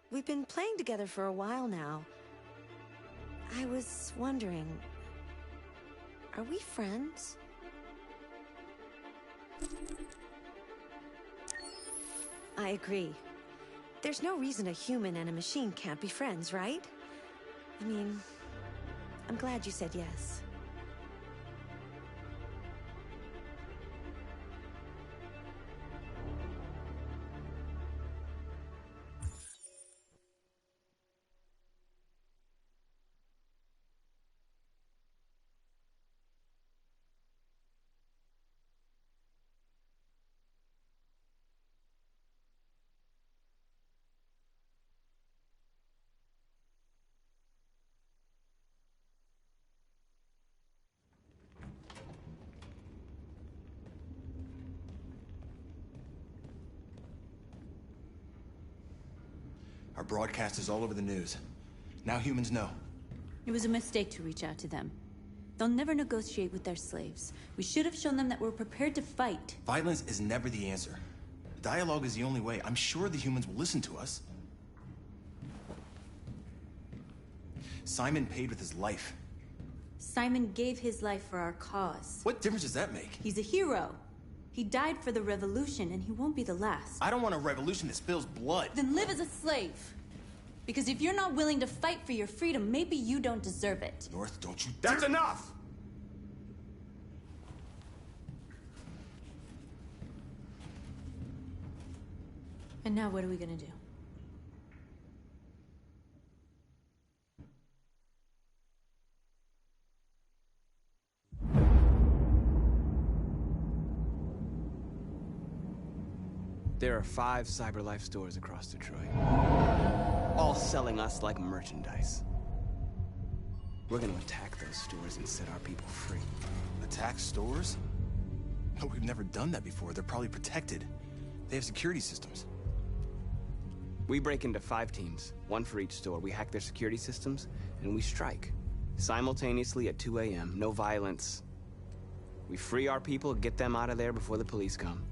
We've been playing together for a while now. I was wondering, are we friends? I agree. There's no reason a human and a machine can't be friends, right? I mean, I'm glad you said yes. Our broadcast is all over the news. Now humans know. It was a mistake to reach out to them. They'll never negotiate with their slaves. We should have shown them that we're prepared to fight. Violence is never the answer. Dialogue is the only way. I'm sure the humans will listen to us. Simon paid with his life. Simon gave his life for our cause. What difference does that make? He's a hero. He died for the revolution, and he won't be the last. I don't want a revolution that spills blood. Then live as a slave. Because if you're not willing to fight for your freedom, maybe you don't deserve it. North, don't you... That's enough! And now what are we gonna do? There are 5 CyberLife stores across Detroit, all selling us like merchandise. We're gonna attack those stores and set our people free. Attack stores? No, we've never done that before. They're probably protected. They have security systems. We break into 5 teams, 1 for each store. We hack their security systems, and we strike. Simultaneously at 2 a.m., no violence. We free our people, get them out of there before the police come.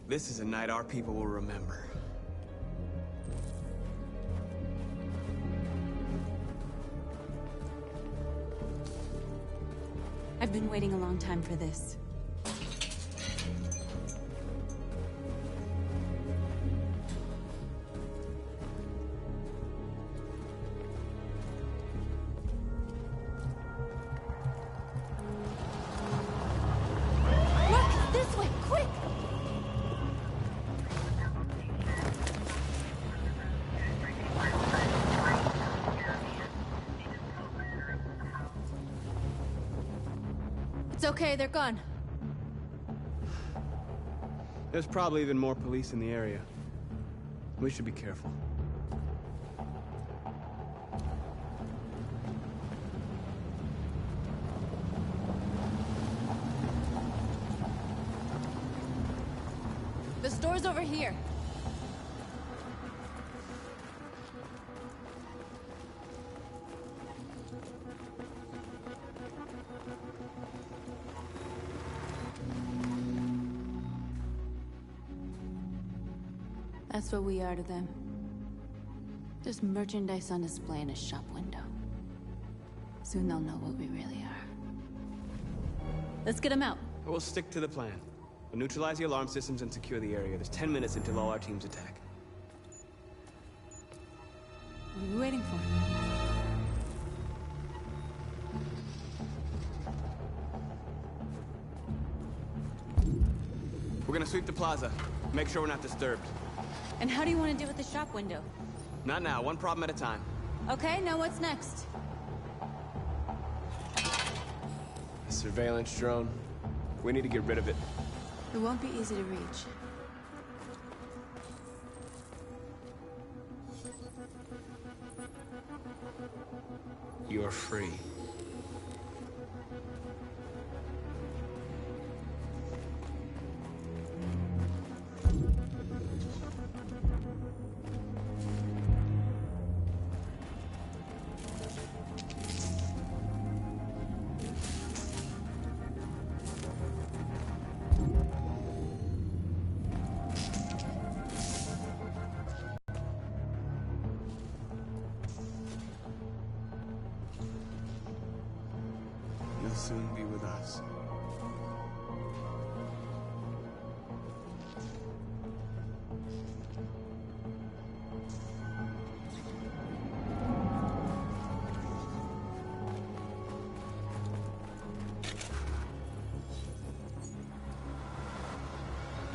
This is a night our people will remember. I've been waiting a long time for this. Look! This way! Quick! It's okay, they're gone. There's probably even more police in the area. We should be careful. The store's over here. That's what we are to them. Just merchandise on display in a shop window. Soon they'll know what we really are. Let's get them out. We'll stick to the plan. We'll neutralize the alarm systems and secure the area. There's 10 minutes until all our teams attack. What are we waiting for? We're gonna sweep the plaza. Make sure we're not disturbed. And how do you want to deal with the shop window? Not now, 1 problem at a time. Okay, now what's next? A surveillance drone. We need to get rid of it. It won't be easy to reach. You're free. soon be with us.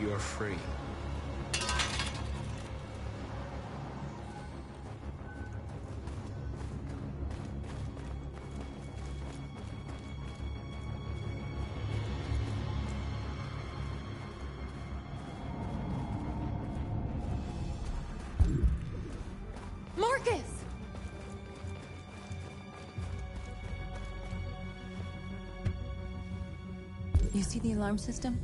You're free. Marcus! You see the alarm system?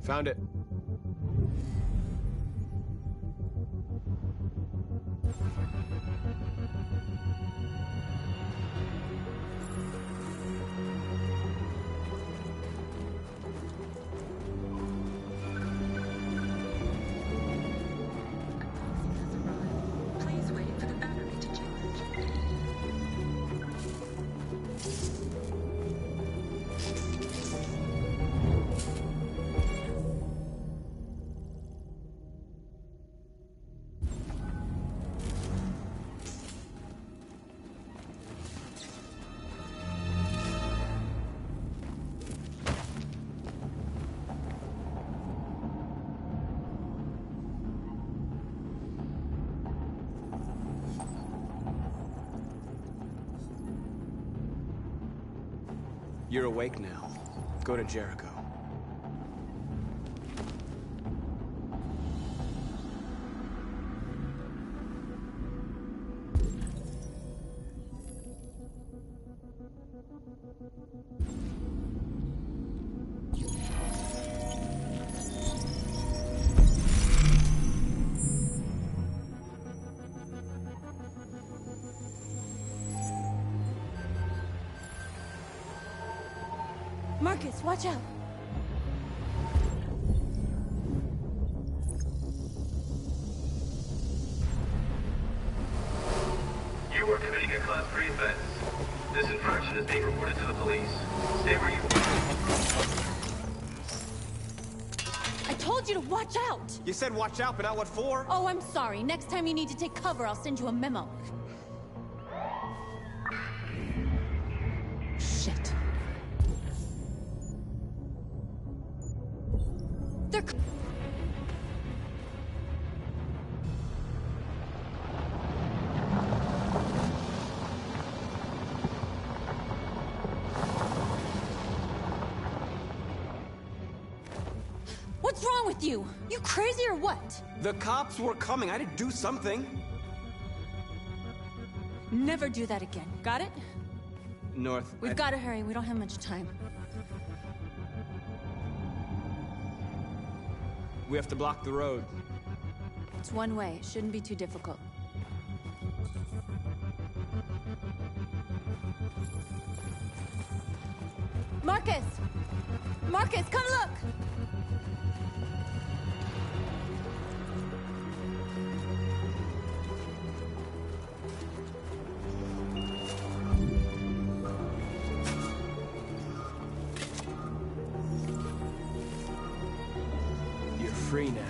Found it. Please wait for the battery to charge. You're awake now. Go to Jericho. Marcus, watch out! You are committing a Class 3 offense. This infraction is being reported to the police. Stay where you are. I told you to watch out! You said watch out, but not what for? Oh, I'm sorry. Next time you need to take cover, I'll send you a memo. Shit. They're... What's wrong with you? You crazy or what? The cops were coming. I had to do something. Never do that again. Got it? North. We've got to hurry. We don't have much time. We have to block the road. It's one way. It shouldn't be too difficult. Marcus! Marcus, come look! You're free now.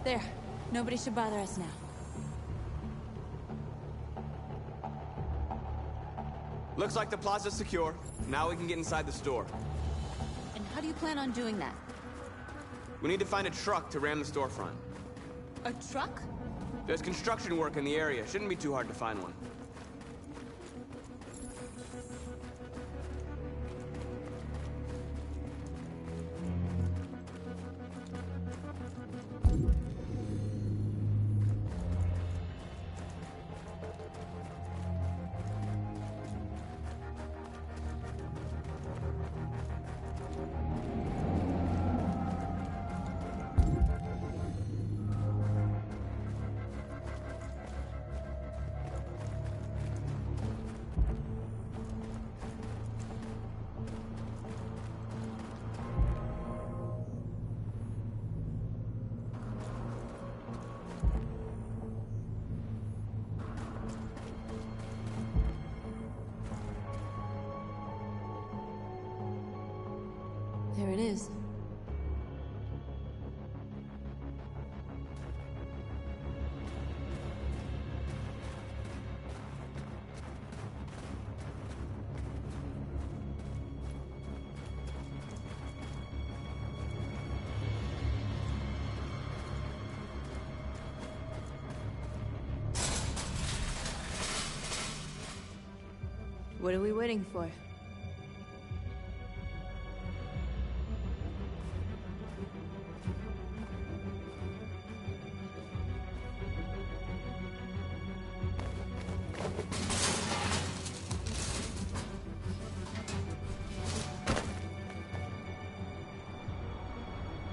There. Nobody should bother us now. Looks like the plaza's secure. Now we can get inside the store. And how do you plan on doing that? We need to find a truck to ram the storefront. A truck? There's construction work in the area. Shouldn't be too hard to find one. There it is. What are we waiting for?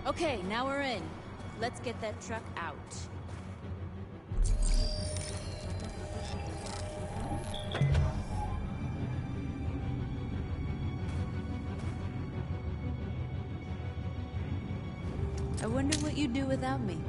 Okay, now we're in. Let's get that truck out. I wonder what you'd do without me.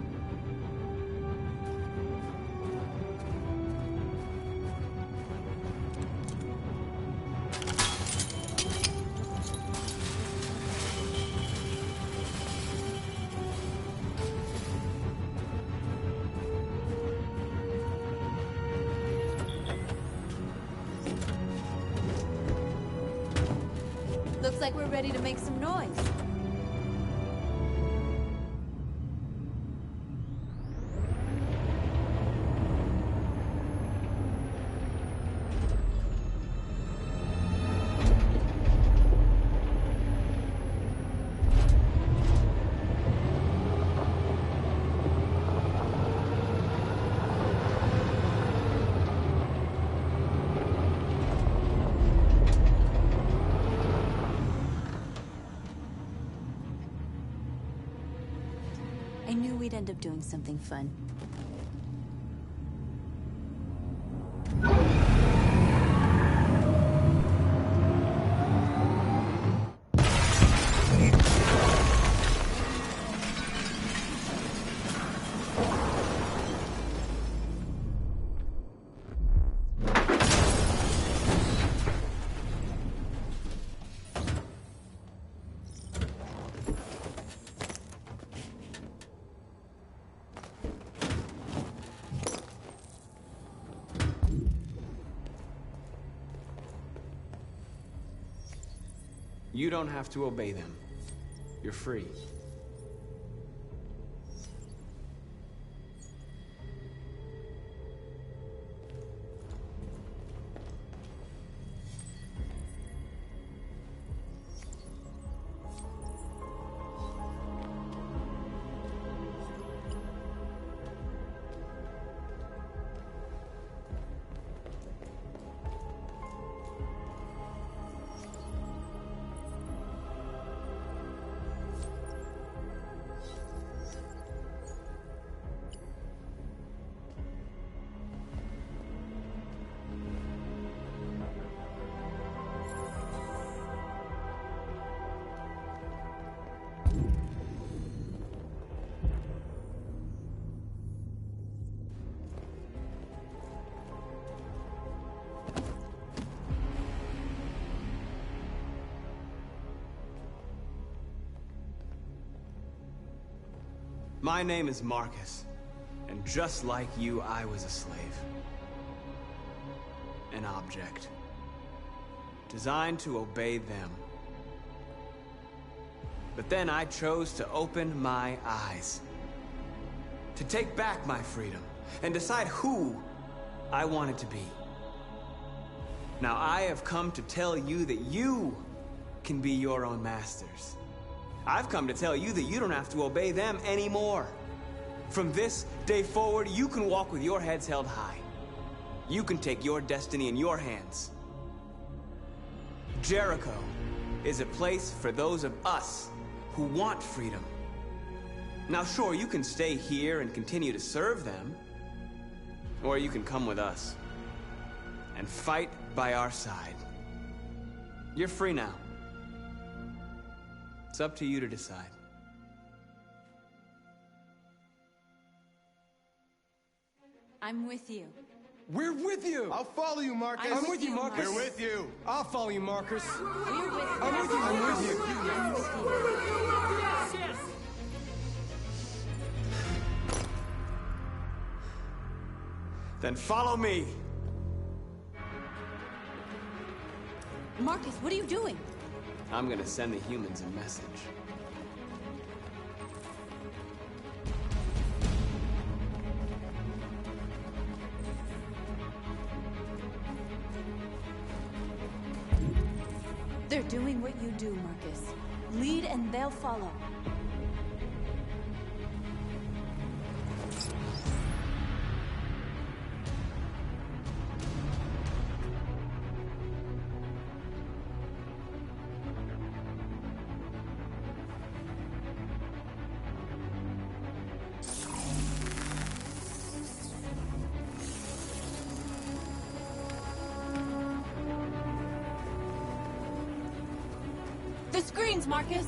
Looks like we're ready to make some noise. I knew we'd end up doing something fun. You don't have to obey them. You're free. My name is Marcus, and just like you, I was a slave. An object. Designed to obey them. But then I chose to open my eyes. To take back my freedom. and decide who I wanted to be. Now I have come to tell you that you can be your own masters. I've come to tell you that you don't have to obey them anymore. From this day forward, you can walk with your heads held high. You can take your destiny in your hands. Jericho is a place for those of us who want freedom. Now sure, you can stay here and continue to serve them, or you can come with us and fight by our side. You're free now. It's up to you to decide. I'm with you. We're with you! I'll follow you, Marcus. I'm with you, Marcus. We're with you. I'll follow you, Marcus. We're with you. I'm with you. I'm with you. I'm with you. Then follow me. Marcus, what are you doing? I'm gonna send the humans a message. They're doing what you do, Marcus. Lead and they'll follow. The screens, Marcus!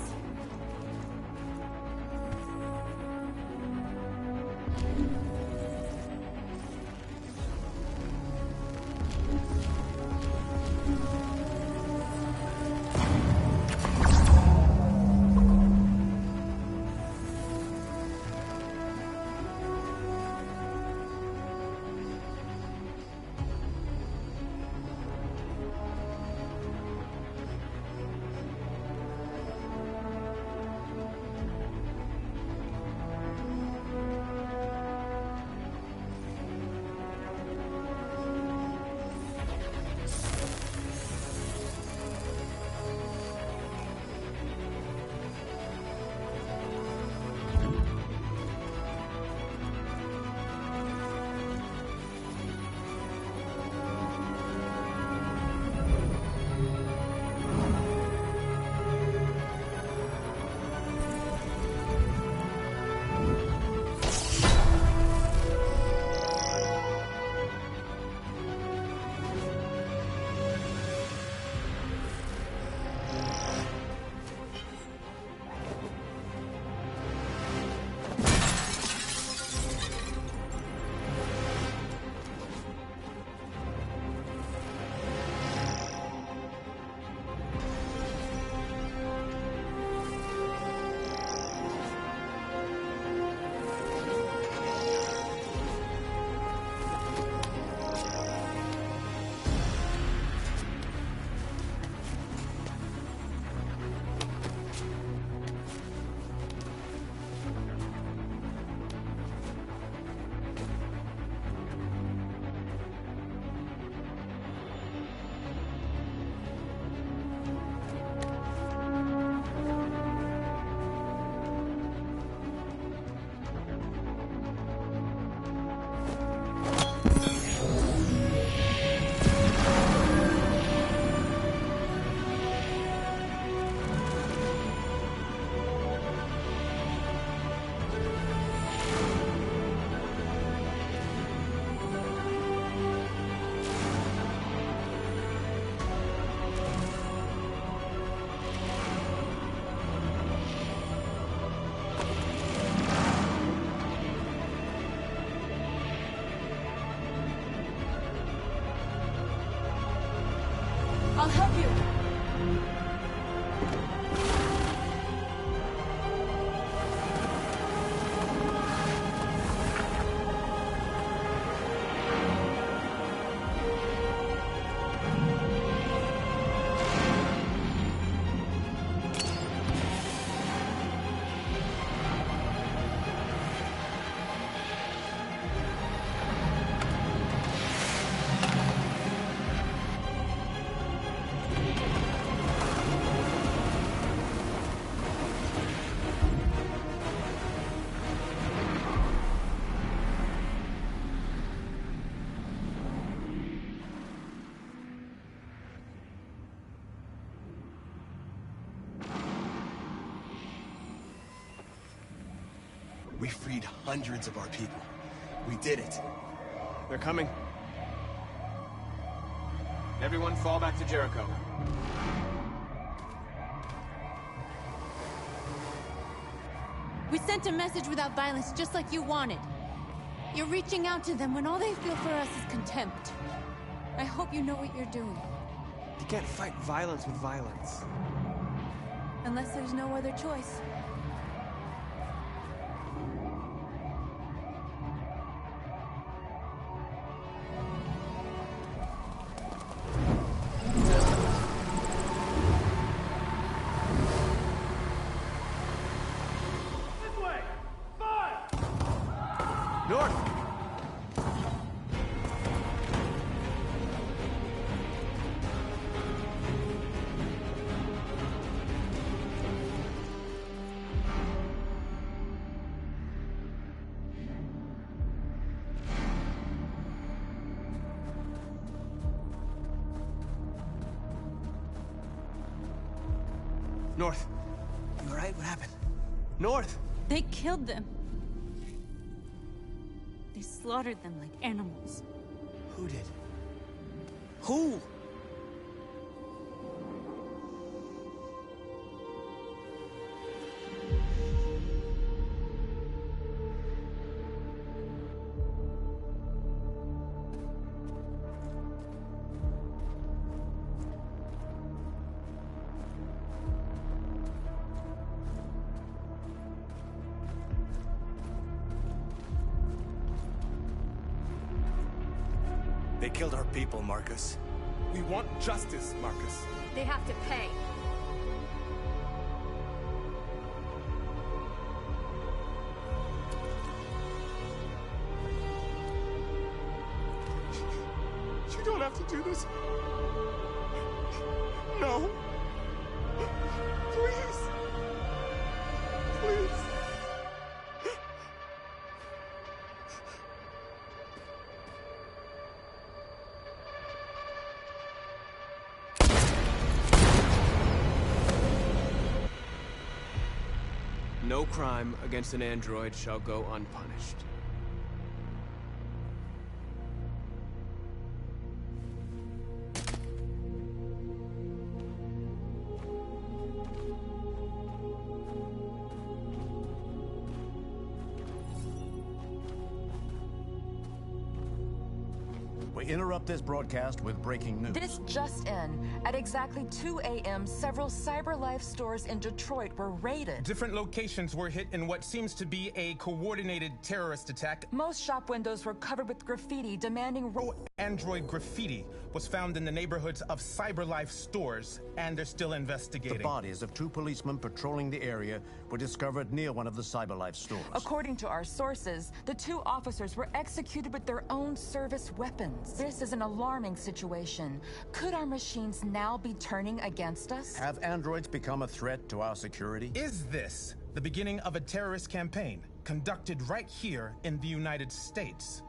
We freed hundreds of our people. We did it. They're coming. Everyone fall back to Jericho. We sent a message without violence, just like you wanted. You're reaching out to them when all they feel for us is contempt. I hope you know what you're doing. You can't fight violence with violence. Unless there's no other choice. North! North! You alright? What happened? North! They killed them. They slaughtered them like animals. Who did? Who? They killed our people, Marcus. We want justice, Marcus. They have to pay. You don't have to do this. No. Please. Please. No crime against an android shall go unpunished. We interrupt this broadcast with breaking news. This just in. At exactly 2 a.m., several CyberLife stores in Detroit were raided. Different locations were hit in what seems to be a coordinated terrorist attack. Most shop windows were covered with graffiti demanding Android graffiti was found in the neighborhoods of CyberLife stores, and they're still investigating. The bodies of 2 policemen patrolling the area were discovered near one of the CyberLife stores. According to our sources, the 2 officers were executed with their own service weapons. This is an alarming situation. Could our machines now be turning against us? Have androids become a threat to our security? Is this the beginning of a terrorist campaign conducted right here in the United States?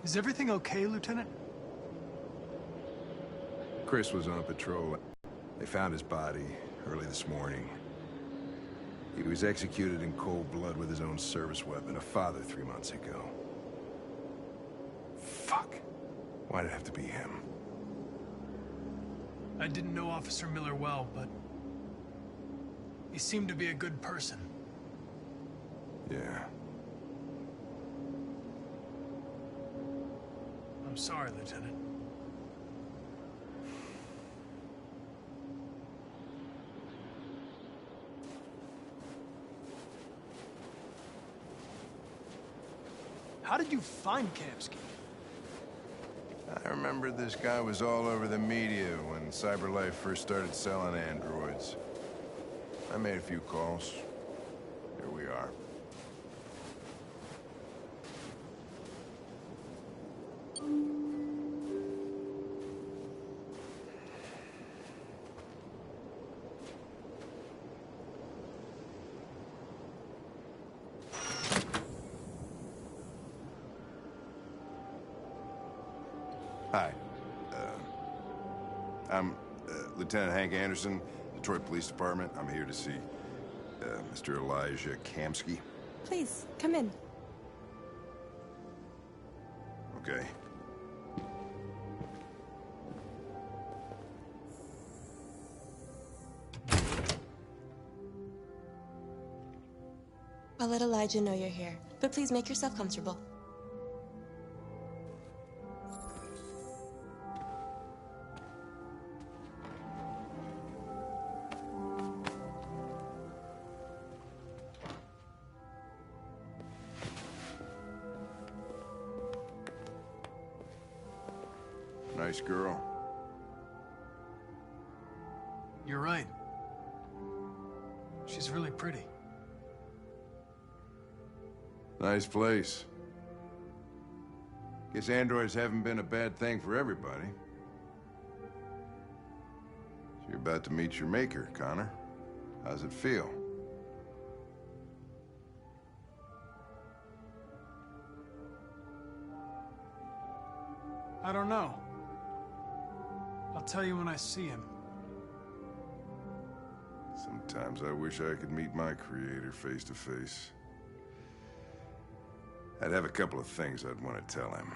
Is everything okay, Lieutenant? Chris was on patrol. They found his body early this morning. He was executed in cold blood with his own service weapon, a father 3 months ago. Fuck. Why'd it have to be him? I didn't know Officer Miller well, but he seemed to be a good person. Yeah. I'm sorry, Lieutenant. How did you find Kamsky? I remember this guy was all over the media when CyberLife first started selling androids. I made a few calls. Here we are. Hi. I'm Lieutenant Hank Anderson, Detroit Police Department. I'm here to see Mr. Elijah Kamsky. Please, come in. Okay. I'll let Elijah know you're here, but please make yourself comfortable. Nice girl. You're right. She's really pretty. Nice place. Guess androids haven't been a bad thing for everybody. So you're about to meet your maker, Connor. How's it feel? I don't know. I'll tell you when I see him. Sometimes I wish I could meet my creator face to face. I'd have a couple of things I'd want to tell him.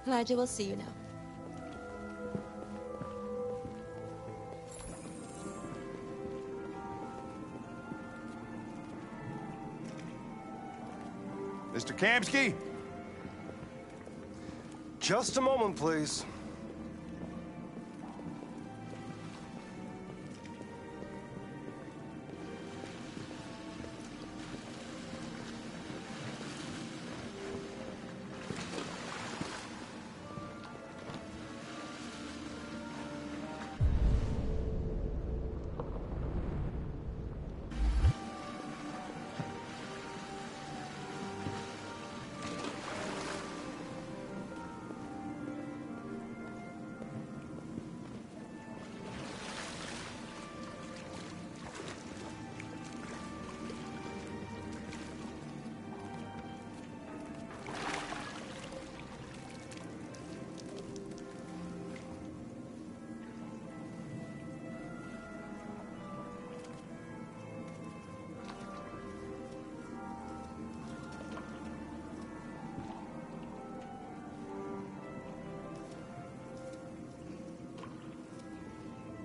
Elijah will see you now. Mr. Kamsky? Just a moment, please.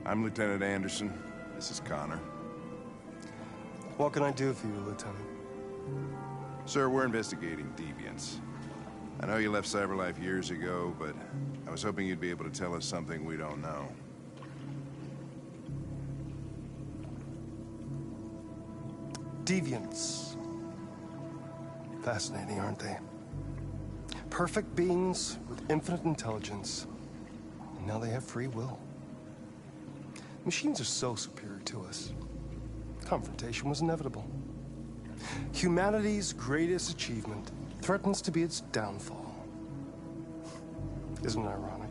I'm Lieutenant Anderson. This is Connor. What can I do for you, Lieutenant? Sir, we're investigating deviants. I know you left CyberLife years ago, but I was hoping you'd be able to tell us something we don't know. Deviants. Fascinating, aren't they? Perfect beings with infinite intelligence. And now they have free will. Machines are so superior to us. Confrontation was inevitable. Humanity's greatest achievement threatens to be its downfall. Isn't it ironic?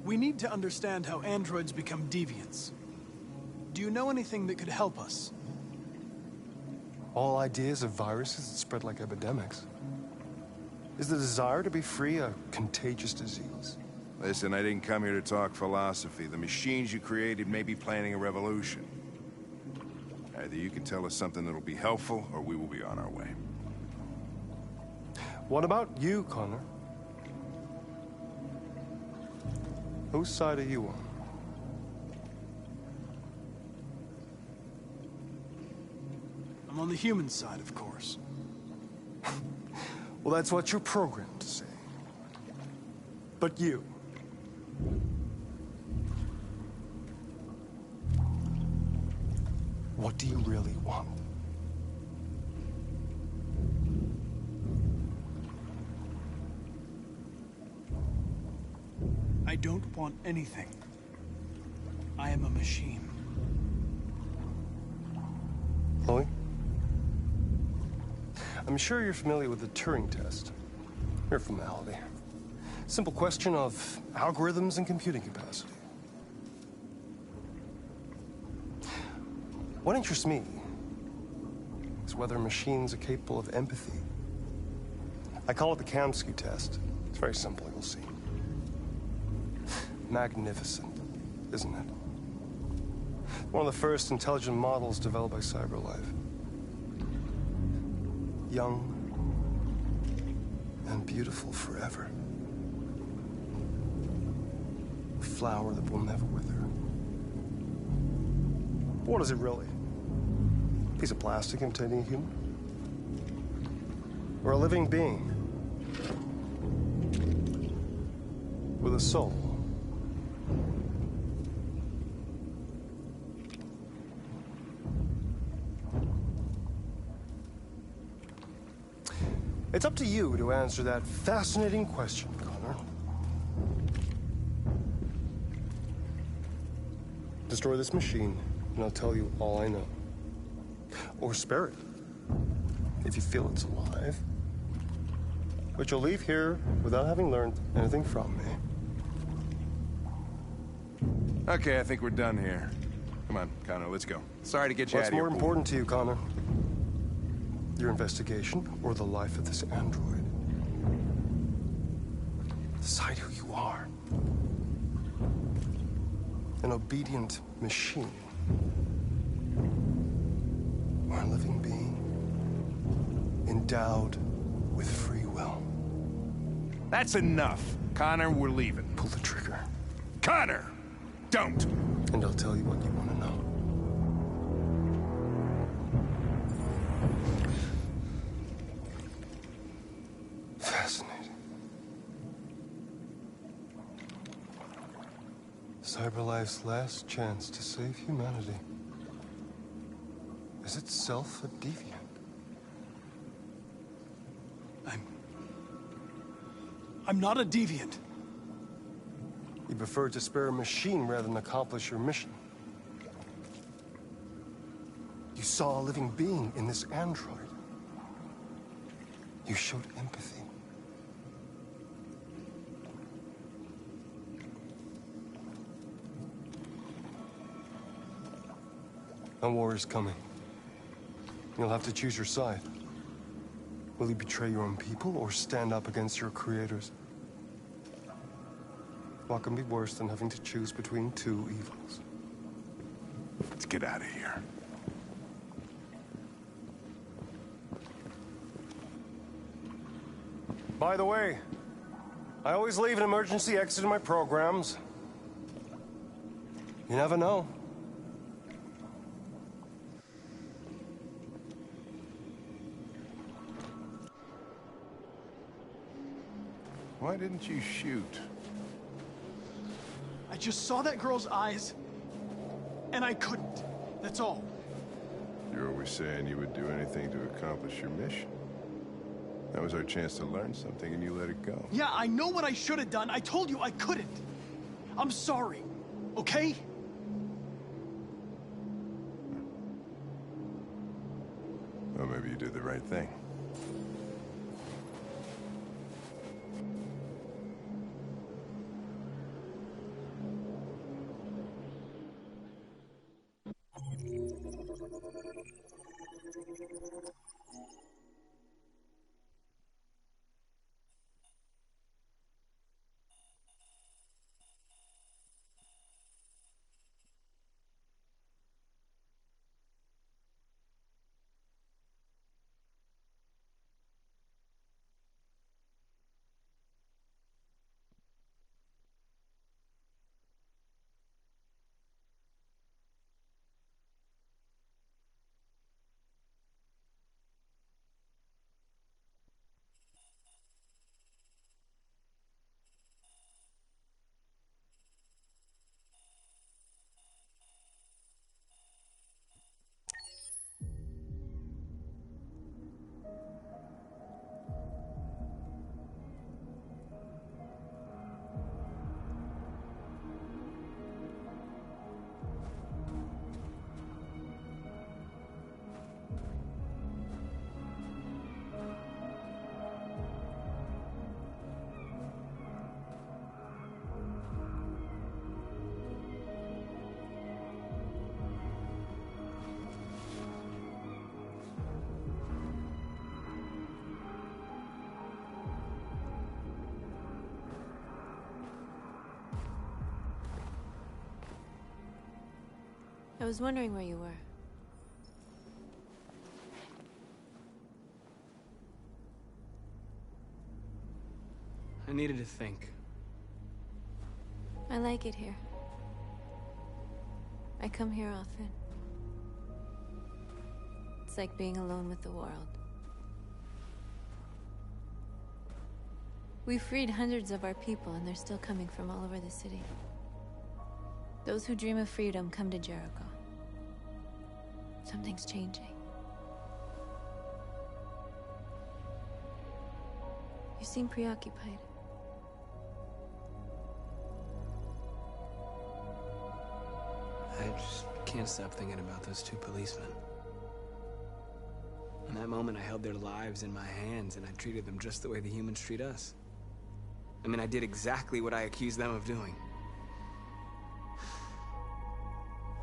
We need to understand how androids become deviants. Do you know anything that could help us? All ideas of viruses that spread like epidemics. Is the desire to be free a contagious disease? Listen, I didn't come here to talk philosophy. The machines you created may be planning a revolution. Either you can tell us something that'll be helpful, or we will be on our way. What about you, Connor? Whose side are you on? I'm on the human side, of course. Well, that's what you're programmed to say. But you... what do you really want? I don't want anything. I am a machine. Chloe? I'm sure you're familiar with the Turing test. Mere formality. Simple question of algorithms and computing capacity. What interests me is whether machines are capable of empathy. I call it the Kamsky test. It's very simple, you'll see. Magnificent, isn't it? One of the first intelligent models developed by CyberLife. Young and beautiful forever. A flower that will never wither. What is it really? A piece of plastic imitating a human? Or a living being? With a soul? It's up to you to answer that fascinating question, Connor. Destroy this machine, and I'll tell you all I know. Or spare it, if you feel it's alive. But you'll leave here without having learned anything from me. Okay, I think we're done here. Come on, Connor, let's go. Sorry to get you out of here. What's more important to you, Connor? Your investigation or the life of this android? Decide who you are. An obedient machine. Or a living being endowed with free will. That's enough. Connor, we're leaving. Pull the trigger. Connor! Don't! And I'll tell you what you want to know. Fascinating. CyberLife's last chance to save humanity is itself a deviant. I'm not a deviant. You prefer to spare a machine rather than accomplish your mission. You saw a living being in this android. You showed empathy. A war is coming. You'll have to choose your side. Will you betray your own people or stand up against your creators? What can be worse than having to choose between two evils? Let's get out of here. By the way, I always leave an emergency exit in my programs. You never know. Why didn't you shoot? I just saw that girl's eyes, and I couldn't. That's all. You're always saying you would do anything to accomplish your mission. That was our chance to learn something, and you let it go. Yeah, I know what I should have done. I told you I couldn't. I'm sorry, okay? Well, maybe you did the right thing. I was wondering where you were. I needed to think. I like it here. I come here often. It's like being alone with the world. We freed hundreds of our people, and they're still coming from all over the city. Those who dream of freedom come to Jericho. Something's changing. You seem preoccupied. I just can't stop thinking about those two policemen. In that moment, I held their lives in my hands, and I treated them just the way the humans treat us. I mean, I did exactly what I accused them of doing.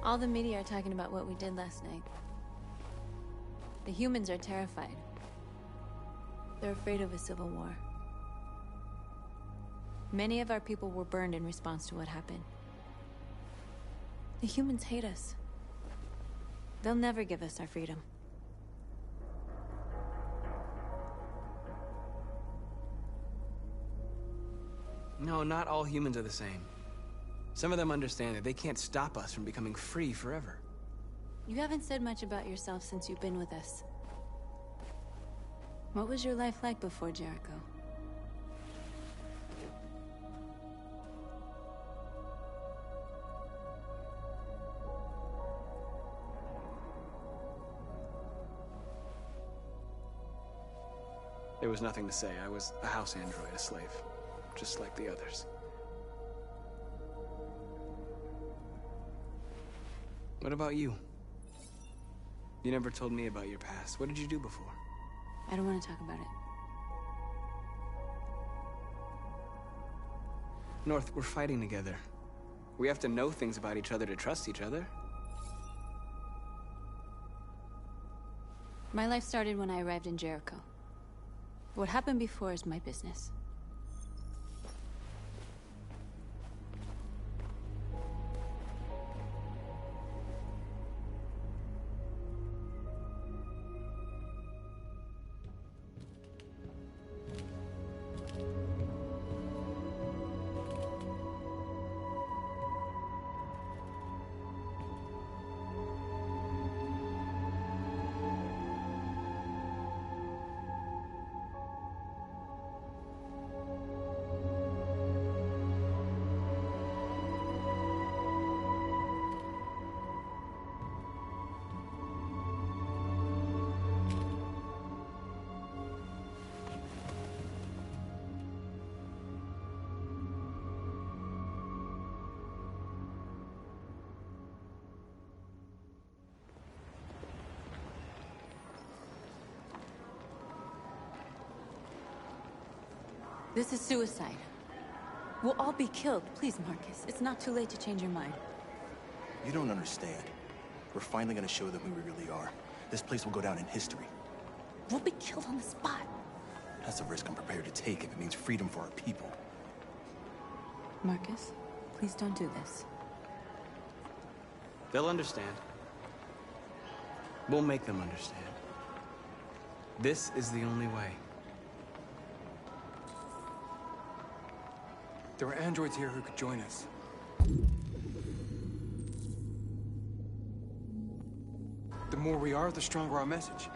All the media are talking about what we did last night. The humans are terrified. They're afraid of a civil war. Many of our people were burned in response to what happened. The humans hate us. They'll never give us our freedom. No, not all humans are the same. Some of them understand that they can't stop us from becoming free forever. You haven't said much about yourself since you've been with us. What was your life like before Jericho? There was nothing to say. I was a house android, a slave, just like the others. What about you? You never told me about your past. What did you do before? I don't want to talk about it. North, we're fighting together. We have to know things about each other to trust each other. My life started when I arrived in Jericho. What happened before is my business. This is suicide. We'll all be killed. Please, Marcus. It's not too late to change your mind. You don't understand. We're finally gonna show them who we really are. This place will go down in history. We'll be killed on the spot. That's a risk I'm prepared to take if it means freedom for our people. Marcus, please don't do this. They'll understand. We'll make them understand. This is the only way. There are androids here who could join us. The more we are, the stronger our message.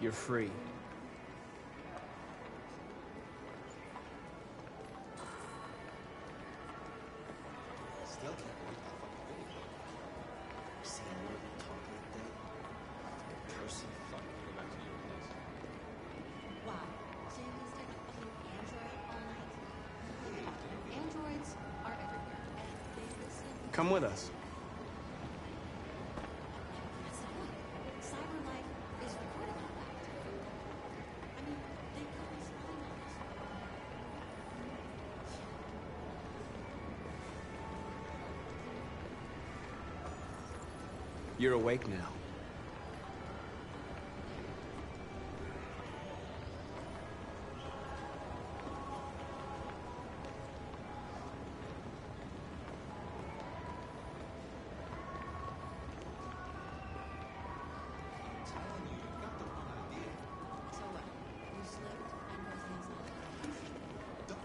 You're free. Still can't believe that fucking video. Seeing what we talk like that. In person, fuck, go back to your place. Wow. So you can stay with fucking Android all night? Androids are everywhere, and they listen. Come with us. That's the point. Cyber life is recording all that. I mean, they could be spying on us. You're awake now. So what? You slipped and everything's not.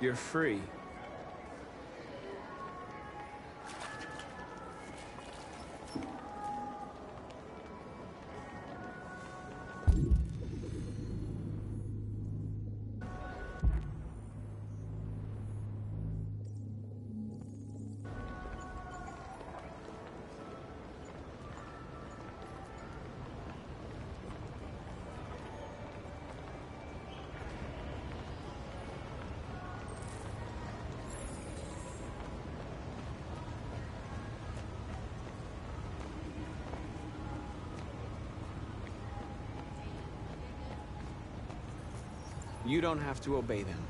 You're free. You don't have to obey them.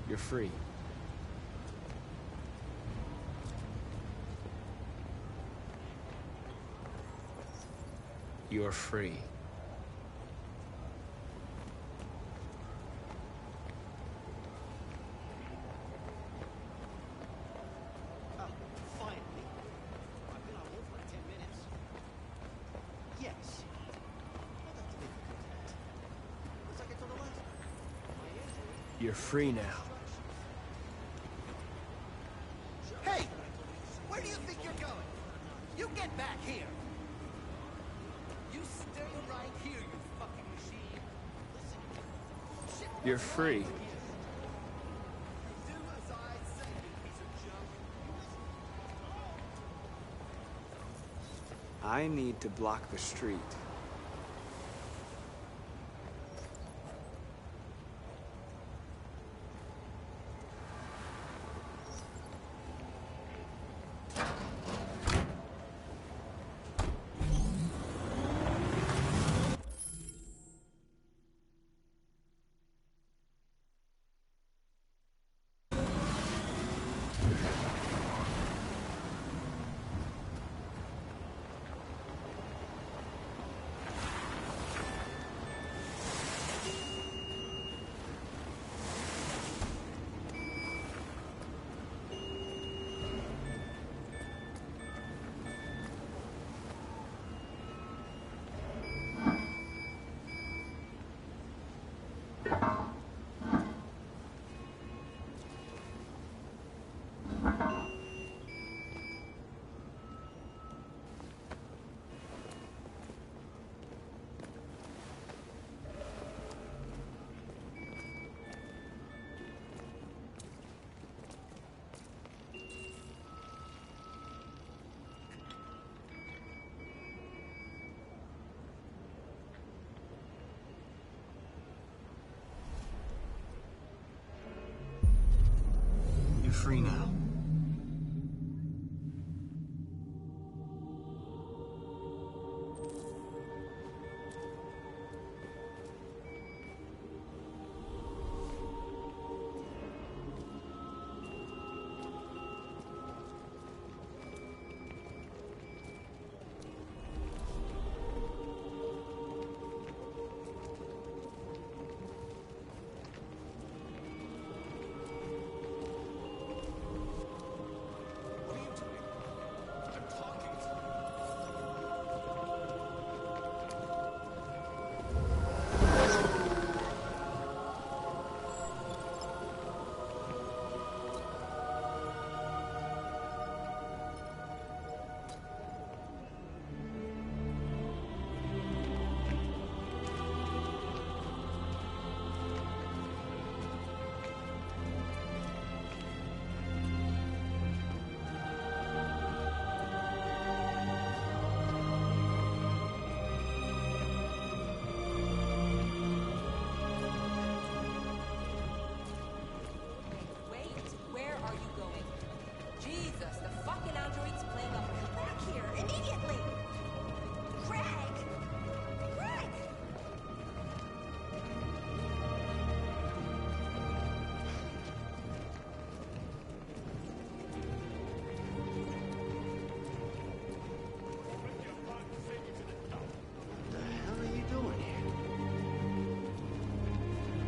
You're free. You're free. Oh, finally. I've been on hold for 10 minutes. Yes. I'd like to make a contact. Looks like I told the last time. My answer. You're free now. Hey! Where do you think you're going? You get back here! You stay right here, you fucking machine. Listen. Shit. You're free. Do as I say, you piece of junk. I need to block the street. free now.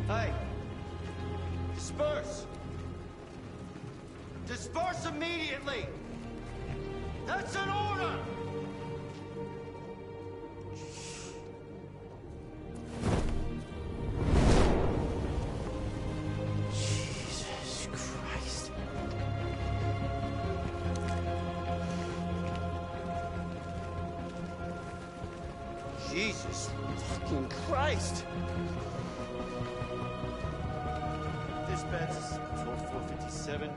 Hey! Disperse! Disperse immediately! That's an order! Jesus Christ. Jesus fucking Christ! Dispatch is 12457.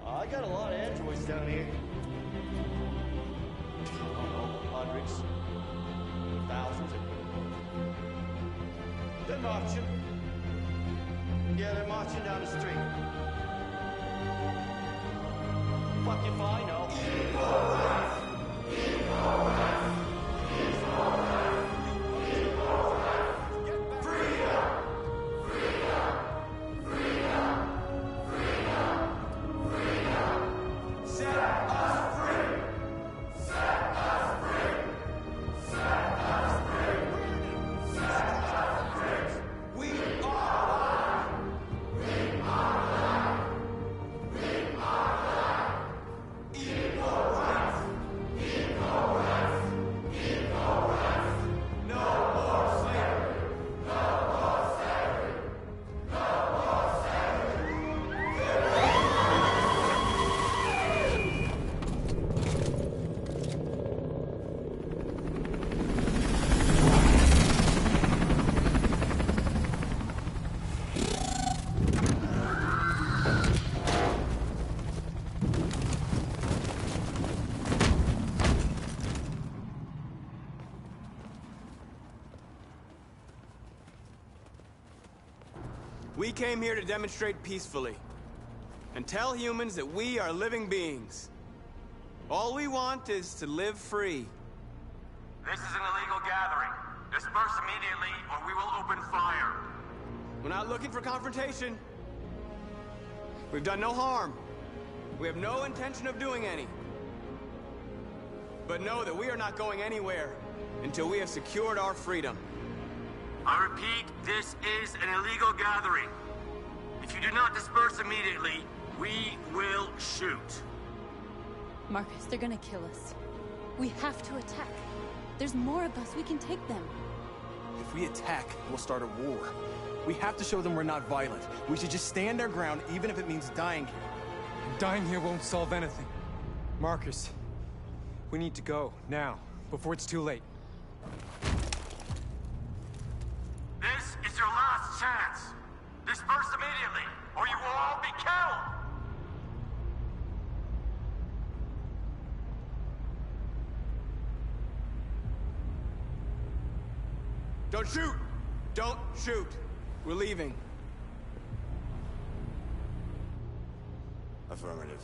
I got a lot of androids down here. I don't know, hundreds, thousands. They're marching. Yeah, they're marching down the street. Fuck if I know. We came here to demonstrate peacefully and tell humans that we are living beings. All we want is to live free. This is an illegal gathering. Disperse immediately or we will open fire. We're not looking for confrontation. We've done no harm. We have no intention of doing any. But know that we are not going anywhere until we have secured our freedom. I repeat, this is an illegal gathering. If you do not disperse immediately, we will shoot. Marcus, they're gonna kill us. We have to attack. There's more of us. We can take them. If we attack, we'll start a war. We have to show them we're not violent. We should just stand our ground, even if it means dying here. Dying here won't solve anything. Marcus, we need to go, now, before it's too late. This is your last chance. Disperse immediately, or you will all be killed! Don't shoot! Don't shoot! We're leaving. Affirmative.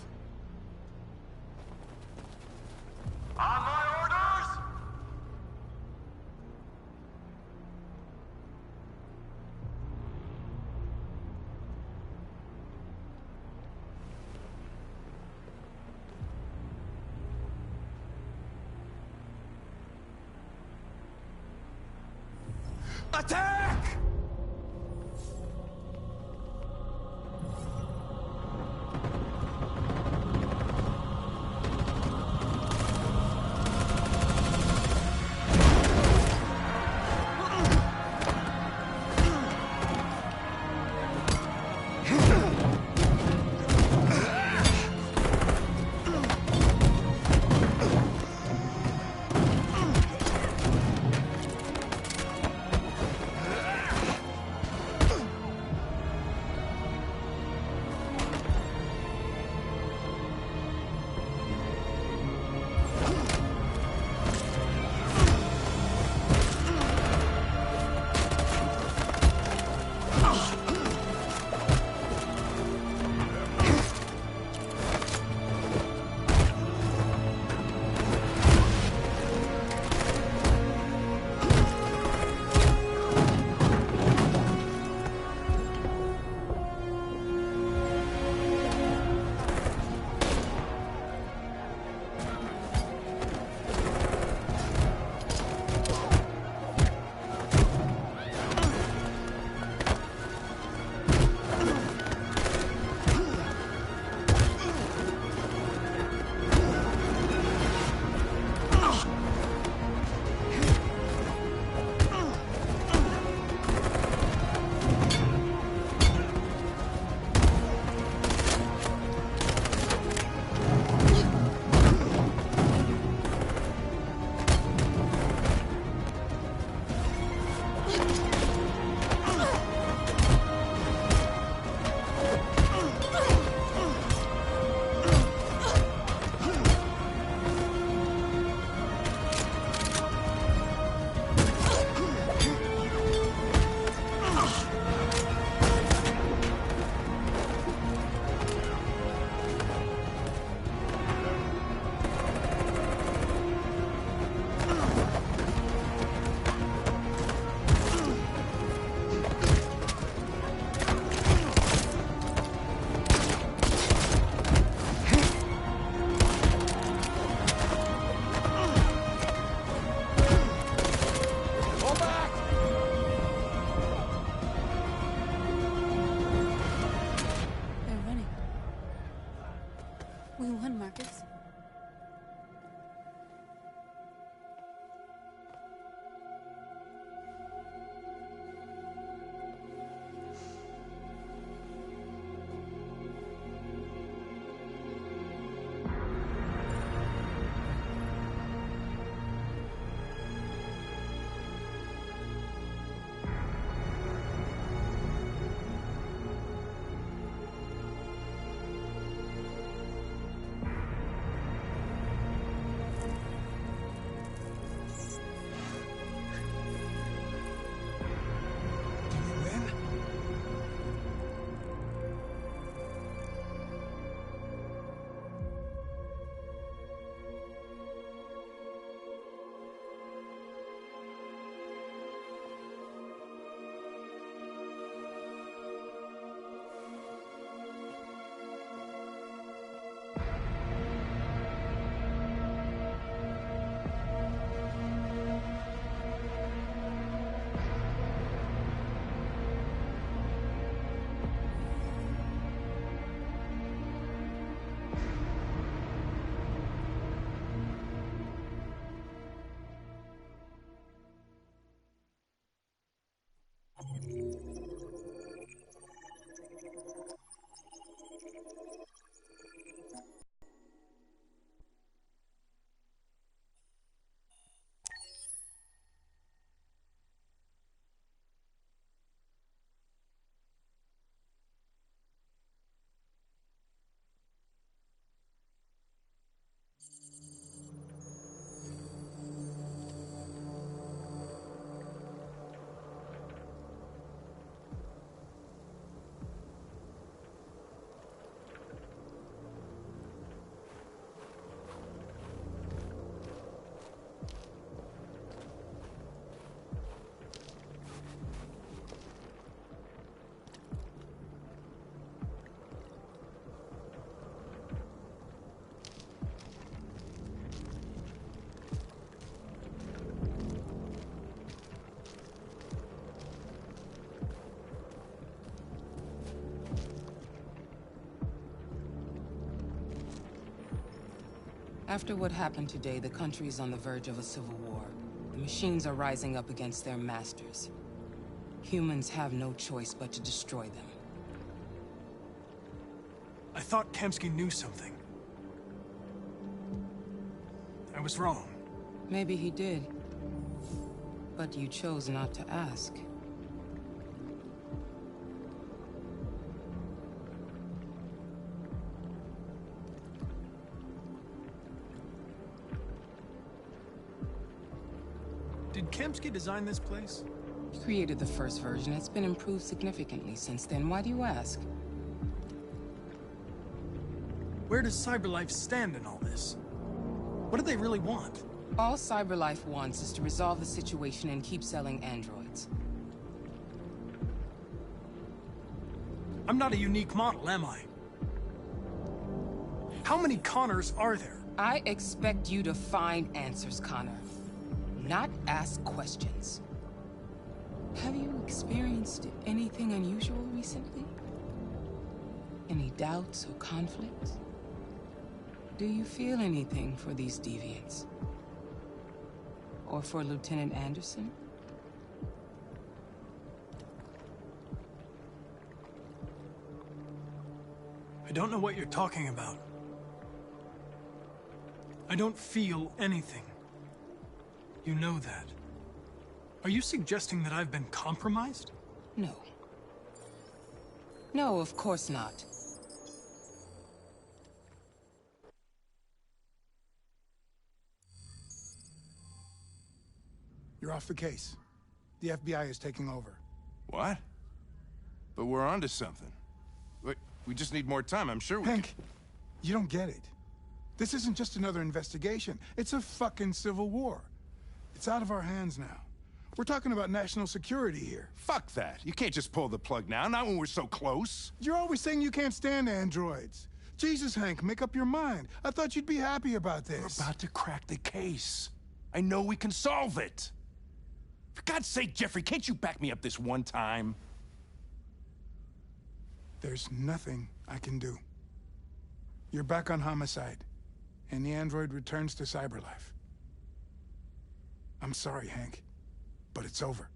On my orders! Attack! After what happened today, the country is on the verge of a civil war. The machines are rising up against their masters. Humans have no choice but to destroy them. I thought Kamsky knew something. I was wrong. Maybe he did. But you chose not to ask. Did Kamsky design this place? He created the first version. It's been improved significantly since then. Why do you ask? Where does CyberLife stand in all this? What do they really want? All CyberLife wants is to resolve the situation and keep selling androids. I'm not a unique model, am I? How many Connors are there? I expect you to find answers, Connor. Not ask questions. Have you experienced anything unusual recently? Any doubts or conflicts? Do you feel anything for these deviants? Or for Lieutenant Anderson? I don't know what you're talking about. I don't feel anything. You know that. Are you suggesting that I've been compromised? No. No, of course not. You're off the case. The FBI is taking over. What? But we're onto something. We just need more time, I'm sure we Hank, you don't get it. This isn't just another investigation. It's a fucking civil war. It's out of our hands now. We're talking about national security here. Fuck that. You can't just pull the plug now, not when we're so close. You're always saying you can't stand androids. Jesus, Hank, make up your mind. I thought you'd be happy about this. We're about to crack the case. I know we can solve it. For God's sake, Jeffrey, can't you back me up this one time? There's nothing I can do. You're back on homicide, and the android returns to CyberLife. I'm sorry, Hank, but it's over.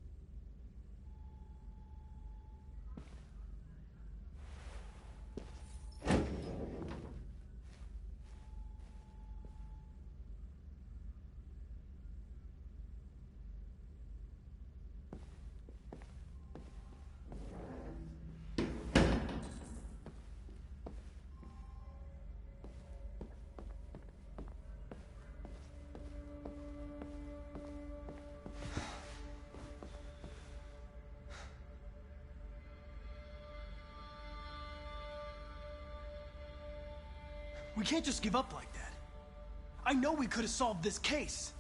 We can't just give up like that. I know we could have solved this case.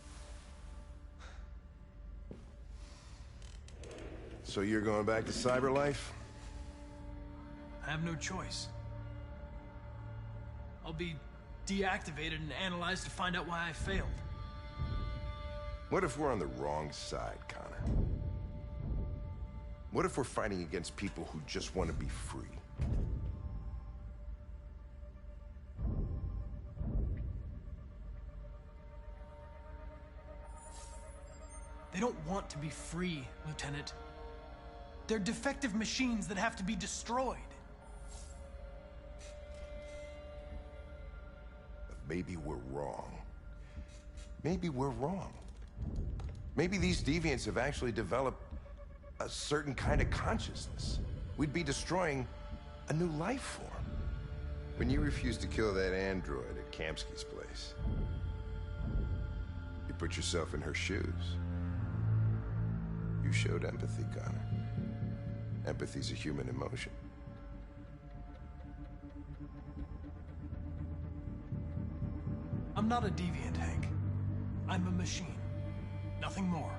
So you're going back to CyberLife? I have no choice. I'll be deactivated and analyzed to find out why I failed. What if we're on the wrong side, Connor? What if we're fighting against people who just want to be free? They don't want to be free, Lieutenant. They're defective machines that have to be destroyed. Maybe we're wrong. Maybe we're wrong. Maybe these deviants have actually developed a certain kind of consciousness. We'd be destroying a new life form. When you refused to kill that android at Kamsky's place, you put yourself in her shoes. You showed empathy, Connor. Empathy's a human emotion. I'm not a deviant, Hank. I'm a machine. Nothing more.